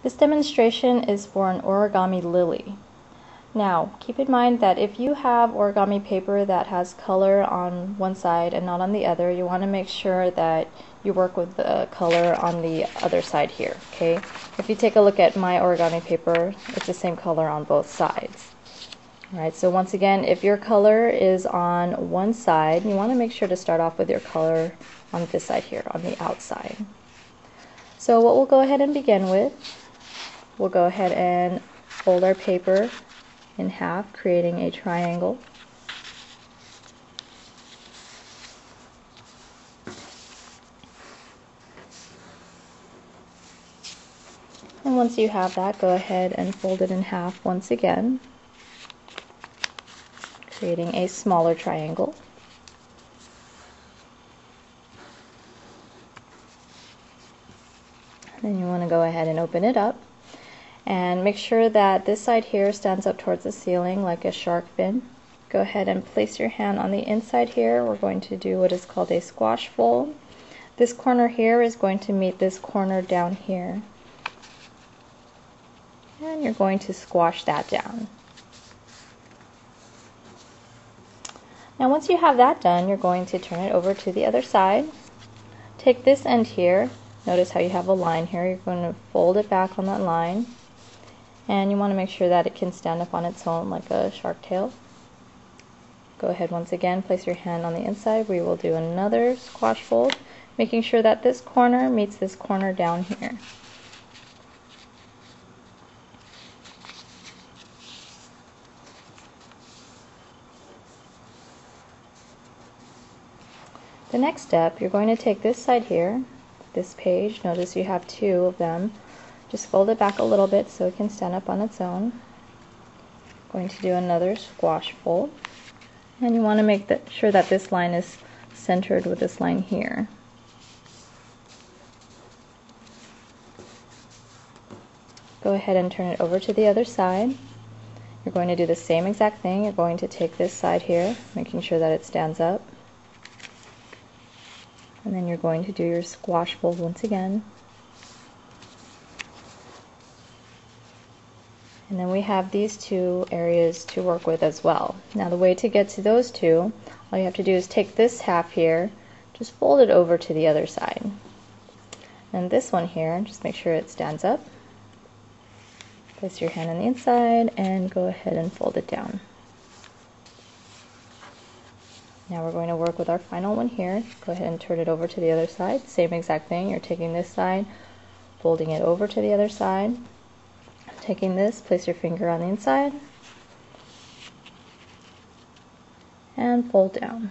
This demonstration is for an origami lily. Now, keep in mind that if you have origami paper that has color on one side and not on the other, you want to make sure that you work with the color on the other side here, okay? If you take a look at my origami paper, it's the same color on both sides. Alright, so once again, if your color is on one side, you want to make sure to start off with your color on this side here, on the outside. So what we'll go ahead and begin with, we'll go ahead and fold our paper in half, creating a triangle. And once you have that, go ahead and fold it in half once again, creating a smaller triangle. Then you want to go ahead and open it up and make sure that this side here stands up towards the ceiling like a shark fin. Go ahead and place your hand on the inside here. We're going to do what is called a squash fold. This corner here is going to meet this corner down here. And you're going to squash that down. Now once you have that done, you're going to turn it over to the other side. Take this end here. Notice how you have a line here. You're going to fold it back on that line. And you want to make sure that it can stand up on its own like a shark tail. Go ahead once again, place your hand on the inside. We will do another squash fold, making sure that this corner meets this corner down here. The next step, you're going to take this side here, this page, notice you have two of them. Just fold it back a little bit so it can stand up on its own. Going to do another squash fold. And you want to make sure that this line is centered with this line here. Go ahead and turn it over to the other side. You're going to do the same exact thing. You're going to take this side here, making sure that it stands up. And then you're going to do your squash fold once again. And then we have these two areas to work with as well. Now the way to get to those two, all you have to do is take this half here, just fold it over to the other side. And this one here, just make sure it stands up. Place your hand on the inside and go ahead and fold it down. Now we're going to work with our final one here. Go ahead and turn it over to the other side. Same exact thing. You're taking this side, folding it over to the other side. Taking this, place your finger on the inside and fold down.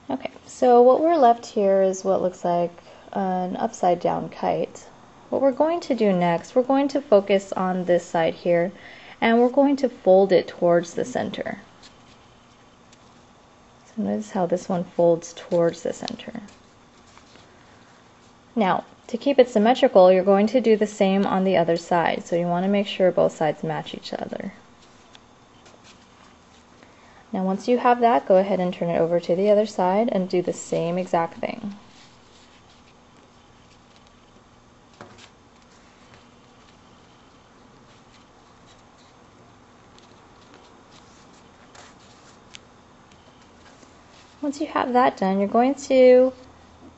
Okay, so what we're left here is what looks like an upside down kite. What we're going to do next, we're going to focus on this side here and we're going to fold it towards the center. So notice how this one folds towards the center. Now, to keep it symmetrical, you're going to do the same on the other side. So you want to make sure both sides match each other. Now once you have that, go ahead and turn it over to the other side and do the same exact thing. Once you have that done, you're going to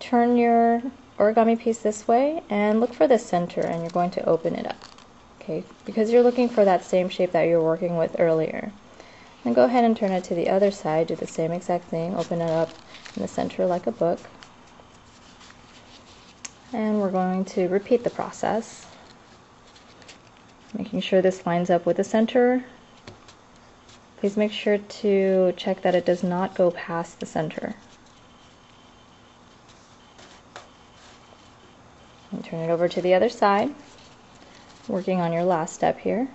turn your origami piece this way and look for the center, and you're going to open it up, okay? Because you're looking for that same shape that you were working with earlier. Then go ahead and turn it to the other side, do the same exact thing, open it up in the center like a book. And we're going to repeat the process, making sure this lines up with the center. Please make sure to check that it does not go past the center. And turn it over to the other side, working on your last step here.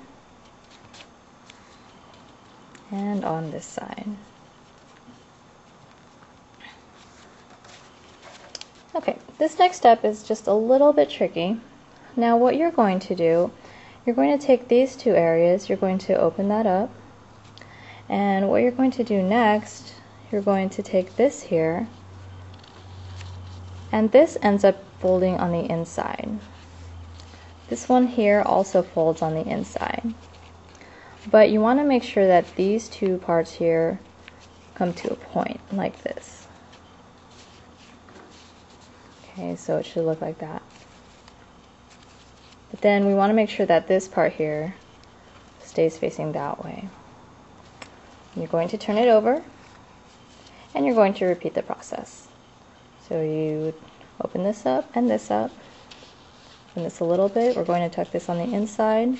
And on this side. Okay, this next step is just a little bit tricky. Now what you're going to do, you're going to take these two areas, you're going to open that up. And what you're going to do next, you're going to take this here, and this ends up folding on the inside. This one here also folds on the inside. But you want to make sure that these two parts here come to a point like this. Okay, so it should look like that. But then we want to make sure that this part here stays facing that way. You're going to turn it over, and you're going to repeat the process. So you open this up and this up. Open this a little bit. We're going to tuck this on the inside.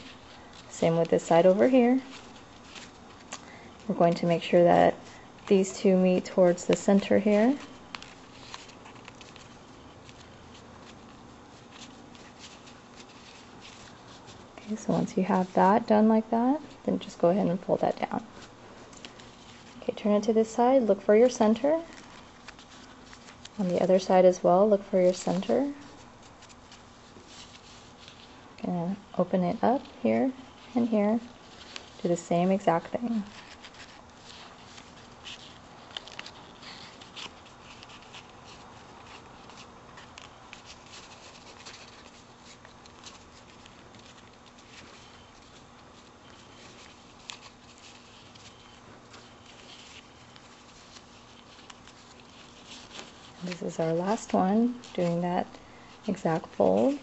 Same with this side over here. We're going to make sure that these two meet towards the center here. Okay, so once you have that done like that, then just go ahead and fold that down. Okay, turn it to this side, look for your center. On the other side as well, look for your center. And open it up here and here. Do the same exact thing. This is our last one, doing that exact fold.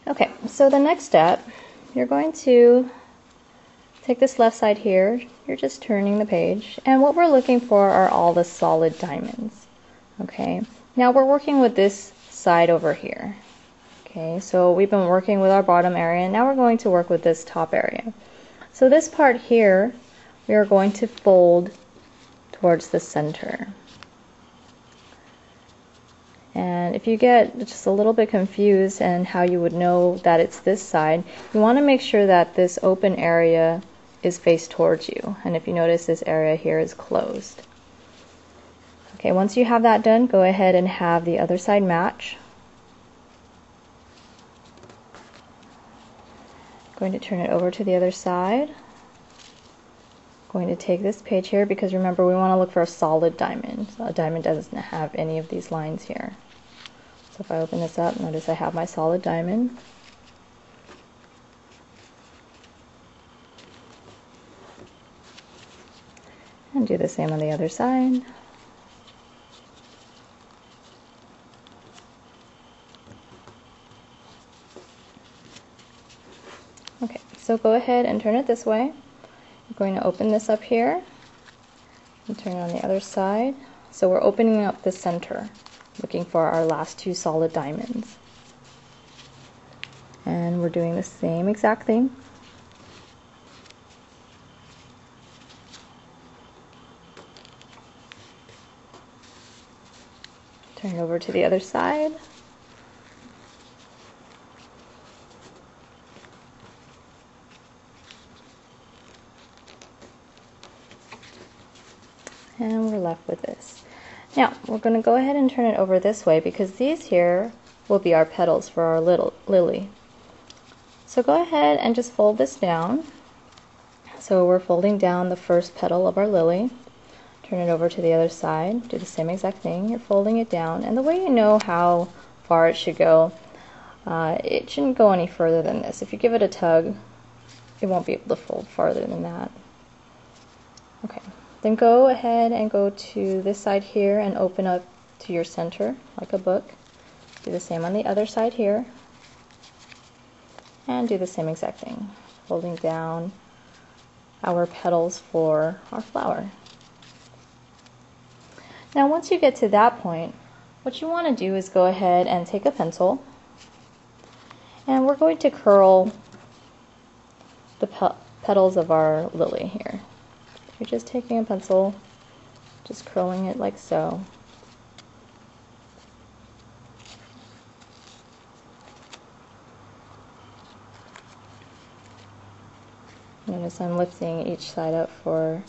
Okay, so the next step, you're going to take this left side here, you're just turning the page, and what we're looking for are all the solid diamonds. Okay, now we're working with this side over here. Okay, so we've been working with our bottom area, and now we're going to work with this top area. So this part here, we are going to fold towards the center. And if you get just a little bit confused and how you would know that it's this side, you want to make sure that this open area is faced towards you. And if you notice, this area here is closed. Okay, once you have that done, go ahead and have the other side match. Going to turn it over to the other side. Going to take this page here, because remember, we want to look for a solid diamond. So a diamond doesn't have any of these lines here. So if I open this up, notice I have my solid diamond. And do the same on the other side. Okay, so go ahead and turn it this way. I'm going to open this up here and turn it on the other side. So we're opening up the center, looking for our last two solid diamonds. And we're doing the same exact thing. Turn it over to the other side. And we're left with this. Now, we're going to go ahead and turn it over this way, because these here will be our petals for our little lily. So go ahead and just fold this down. So we're folding down the first petal of our lily. Turn it over to the other side. Do the same exact thing. You're folding it down. And the way you know how far it should go, it shouldn't go any further than this. If you give it a tug, it won't be able to fold farther than that. Okay. Then go ahead and go to this side here and open up to your center like a book. Do the same on the other side here. And do the same exact thing, folding down our petals for our flower. Now once you get to that point, what you want to do is go ahead and take a pencil, and we're going to curl the petals of our lily here. You're just taking a pencil, just curling it like so. Notice I'm lifting each side up for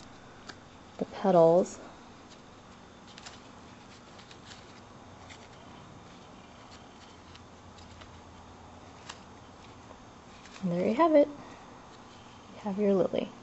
the petals. And there you have it. You have your lily.